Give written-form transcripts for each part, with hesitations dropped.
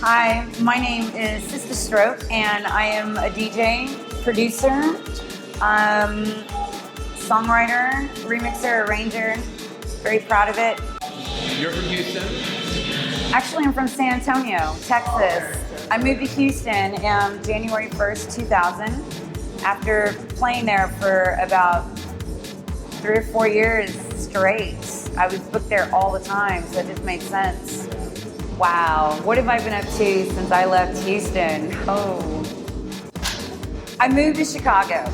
Hi, my name is SIsta Stroke, and I am a DJ, producer, songwriter, remixer, arranger. Very proud of it. You're from Houston? Actually, I'm from San Antonio, Texas. I moved to Houston January 1st, 2000, after playing there for about 3 or 4 years straight. I was booked there all the time, so it just made sense. Wow, what have I been up to since I left Houston? Oh, I moved to Chicago.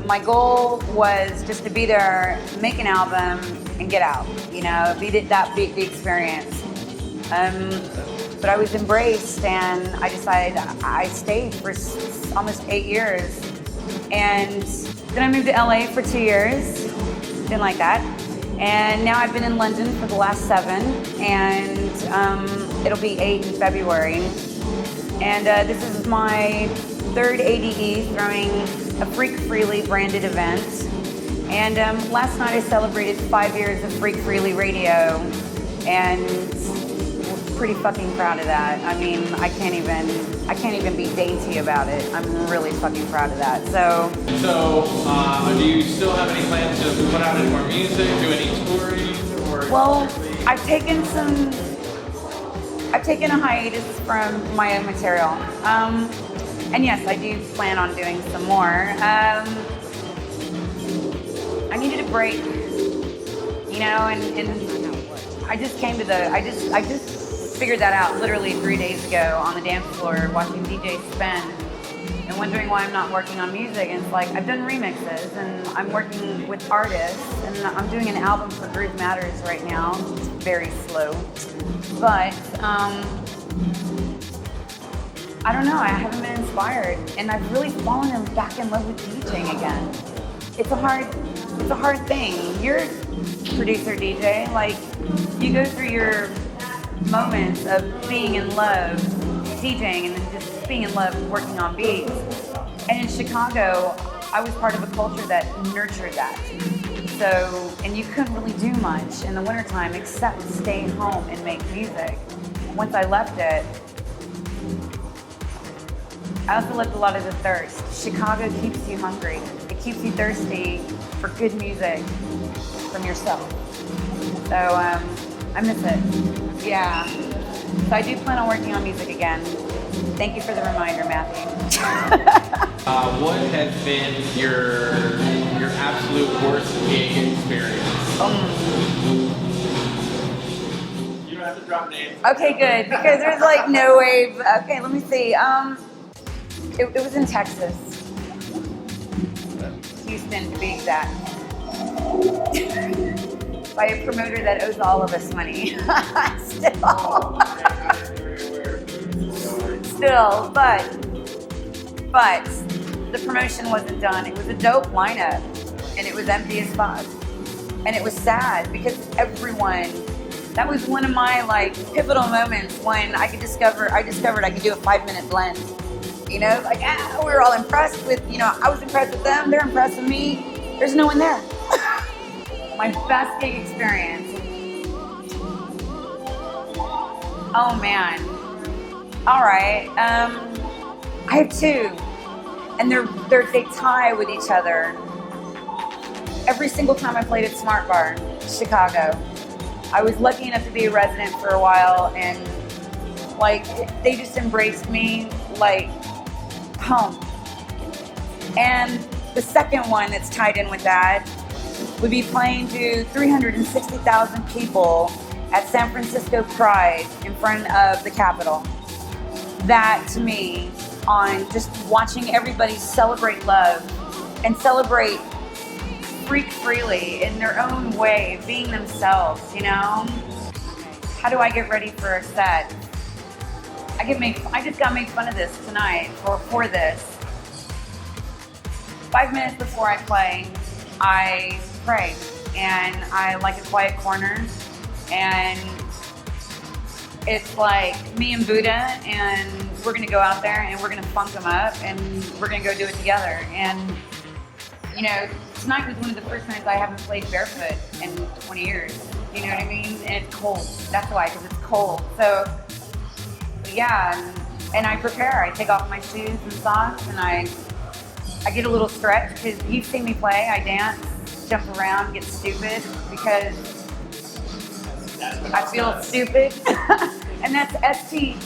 My goal was just to be there, make an album, and get out. You know, be that big experience. But I was embraced, and I decided I stayed for almost 8 years. And then I moved to LA for 2 years. Didn't like that. And now I've been in London for the last 7, and it'll be 8 in February. And this is my 3rd ADE throwing a Freak Freely branded event. And last night I celebrated 5 years of Freak Freely radio, and we're pretty fucking proud of that. I mean, I can't even be dainty about it. I'm really fucking proud of that. So do you still have any plans to put out any more music, do any touring, or? Well, I've taken a hiatus from my own material. And yes, I do plan on doing some more. I needed a break, you know, and I just came to I just figured that out literally 3 days ago on the dance floor watching DJs spin and wondering why I'm not working on music. And it's like, I've done remixes and I'm working with artists, and I'm doing an album for Groove Matters right now. It's very slow, but I don't know, I haven't been inspired, and I've really fallen back in love with DJing again. It's a hard thing. You're a producer DJ, like, you go through your moments of being in love DJing and then just being in love working on beats. And in Chicago, I was part of a culture that nurtured that. So, and you couldn't really do much in the wintertime except stay home and make music. Once I left it, I also left a lot of the thirst. Chicago keeps you hungry. It keeps you thirsty for good music from yourself. So I miss it. Yeah. So I do plan on working on music again. Thank you for the reminder, Matthew. What has been your absolute worst gig experience? You don't have to drop names. Okay, good, because there's like no way. Okay, let me see. It was in Texas. Houston, to be exact. By a promoter that owes all of us money. Still, but the promotion wasn't done. It was a dope lineup, and it was empty as fuck. And it was sad because that was one of my like pivotal moments when I discovered I could do a 5-minute blend. You know, like, we were all impressed with, you know, I was impressed with them, they're impressed with me. There's no one there. My best gig experience. Oh man. All right. I have 2, and they tie with each other. Every single time I played at Smart Bar, Chicago, I was lucky enough to be a resident for a while, and like they just embraced me like home. And the second one that's tied in with that would be playing to 360,000 people at San Francisco Pride in front of the Capitol. That to me, on just watching everybody celebrate love and celebrate freak freely in their own way, being themselves, you know? How do I get ready for a set? I just got made fun of this tonight for this. 5 minutes before I play, I pray, and I like a quiet corner, and it's like me and Buddha, and we're gonna go out there and we're gonna funk them up, and we're gonna go do it together. And you know, tonight was one of the first nights I haven't played barefoot in 20 years. You know what I mean? And it's cold. That's why, because it's cold. So yeah, and I prepare. I take off my shoes and socks, and I get a little stretch because you've seen me play. I dance, jump around, get stupid because I feel stupid, and that's STOOPID.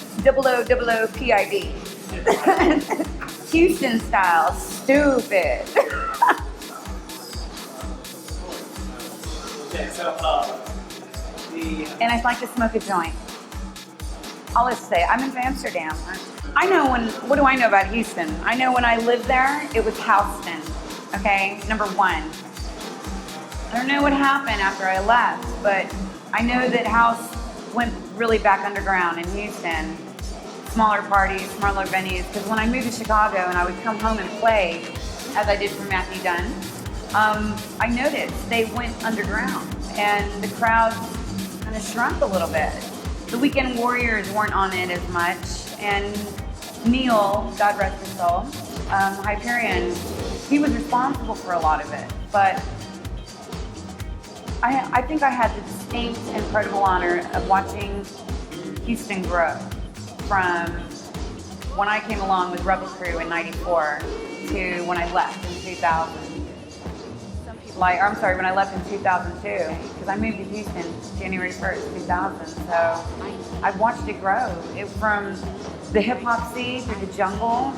Houston style, stupid. Okay, so And I'd like to smoke a joint. I'll just say, I'm in Amsterdam. I know what do I know about Houston? I know when I lived there, it was Houston, okay? Number one. I don't know what happened after I left, but I know that house went really back underground in Houston. Smaller parties, smaller venues, because when I moved to Chicago and I would come home and play, as I did for Matthew Dunn, I noticed they went underground and the crowd kind of shrunk a little bit. The Weekend Warriors weren't on it as much, and Neil, God rest his soul, Hyperion, he was responsible for a lot of it, but I think I had the distinct, incredible honor of watching Houston grow from when I came along with Rebel Crew in '94 to when I left in 2000. Some people when I left in 2002, because I moved to Houston January 1st, 2000. So I've watched it grow. From the hip hop scene through the jungle,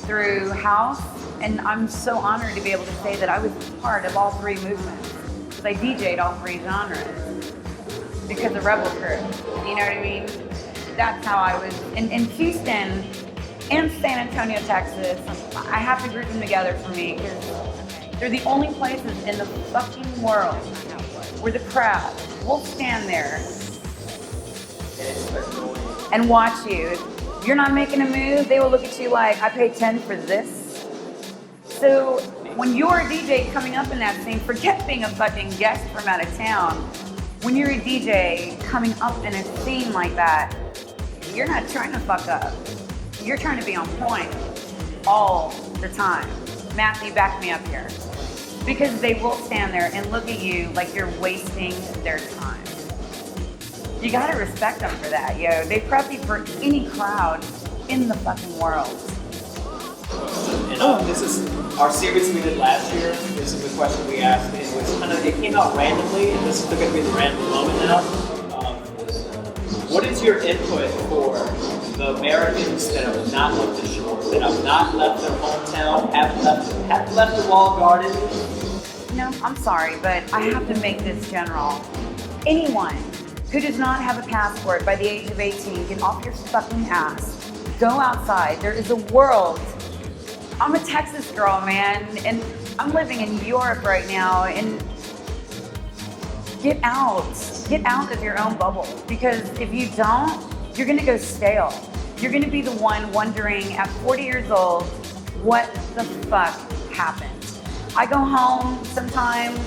through house, and I'm so honored to be able to say that I was part of all three movements. I DJ'd all three genres because of Rebel Crew. You know what I mean? That's how I was. In Houston and San Antonio, Texas, I have to group them together for me because they're the only places in the fucking world where the crowd will stand there and watch you. If you're not making a move, they will look at you like, I paid 10 for this. So when you're a DJ coming up in that scene, forget being a fucking guest from out of town. When you're a DJ coming up in a scene like that, you're not trying to fuck up. You're trying to be on point all the time. Matthew, back me up here. Because they will stand there and look at you like you're wasting their time. You gotta respect them for that, yo. They prep you for any crowd in the fucking world. And this is our series we did last year. This is the question we asked. It was it came out randomly, and this is going to be the random moment now. What is your input for the Americans that have not left the shore, that have not left their hometown, have left the walled garden? No, I'm sorry, but I have to make this general. Anyone who does not have a passport by the age of 18, get off your fucking ass. Go outside. There is a world. I'm a Texas girl, man, and I'm living in Europe right now, and get out of your own bubble, because if you don't, you're gonna go stale. You're gonna be the one wondering at 40 years old, what the fuck happened? I go home sometimes,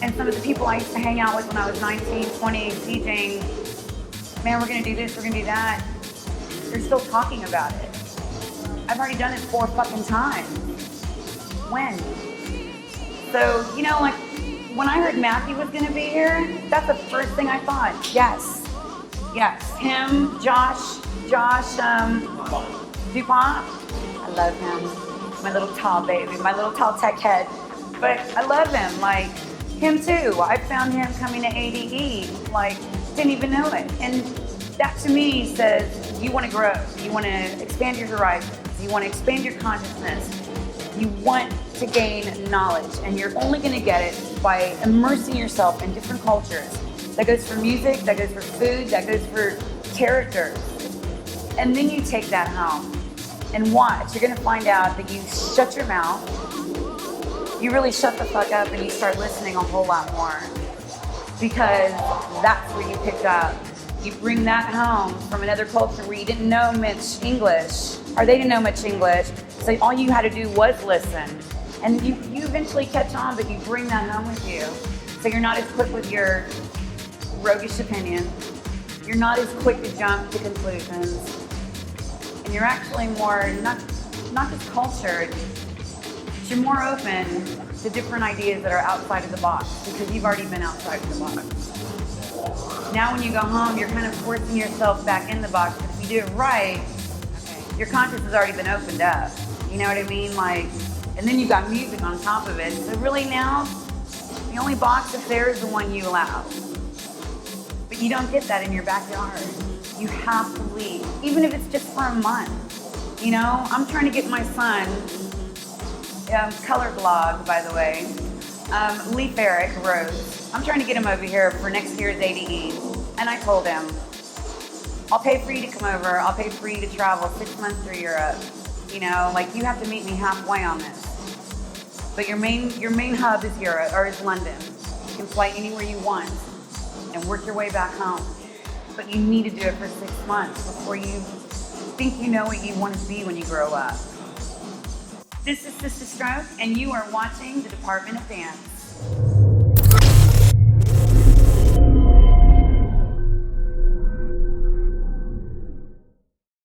and some of the people I used to hang out with when I was 19, 20, DJing, man, we're gonna do this, we're gonna do that. They're still talking about it. I've already done it 4 fucking times. When? So, like, when I heard Matthew was gonna be here, that's the first thing I thought. Yes. Him, Josh, DuPont. I love him. My little tall baby, my little tall tech head. But I love him, like, him too. I found him coming to ADE, like, didn't even know it. And that to me says, you wanna grow, you wanna expand your horizons, you wanna expand your consciousness, you want to gain knowledge, and you're only gonna get it by immersing yourself in different cultures. That goes for music, that goes for food, that goes for characters. And then you take that home and watch. You're gonna find out that you shut your mouth, you really shut the fuck up, and you start listening a whole lot more. Because that's where you pick up. You bring that home from another culture where you didn't know much English, or they didn't know much English, so all you had to do was listen. And you eventually catch on, but you bring that home with you. So you're not as quick with your roguish opinion. You're not as quick to jump to conclusions. And you're actually more, not just cultured, but you're more open to different ideas that are outside of the box, because you've already been outside of the box. Now when you go home, you're kind of forcing yourself back in the box, because if you do it right, your conscience has already been opened up. You know what I mean? Like, and then you've got music on top of it. So really now, the only box of fair is the one you allow. But you don't get that in your backyard. You have to leave, even if it's just for a month. You know, I'm trying to get my son, color blog, by the way, Leaf Eric Rose. I'm trying to get him over here for next year's ADE. And I told him, I'll pay for you to come over. I'll pay for you to travel 6 months through Europe. You know, like you have to meet me halfway on this. But your main hub is Europe or is London. You can fly anywhere you want and work your way back home. But you need to do it for 6 months before you think you know what you want to be when you grow up. This is SIsta Stroke, and you are watching the Department of Dance.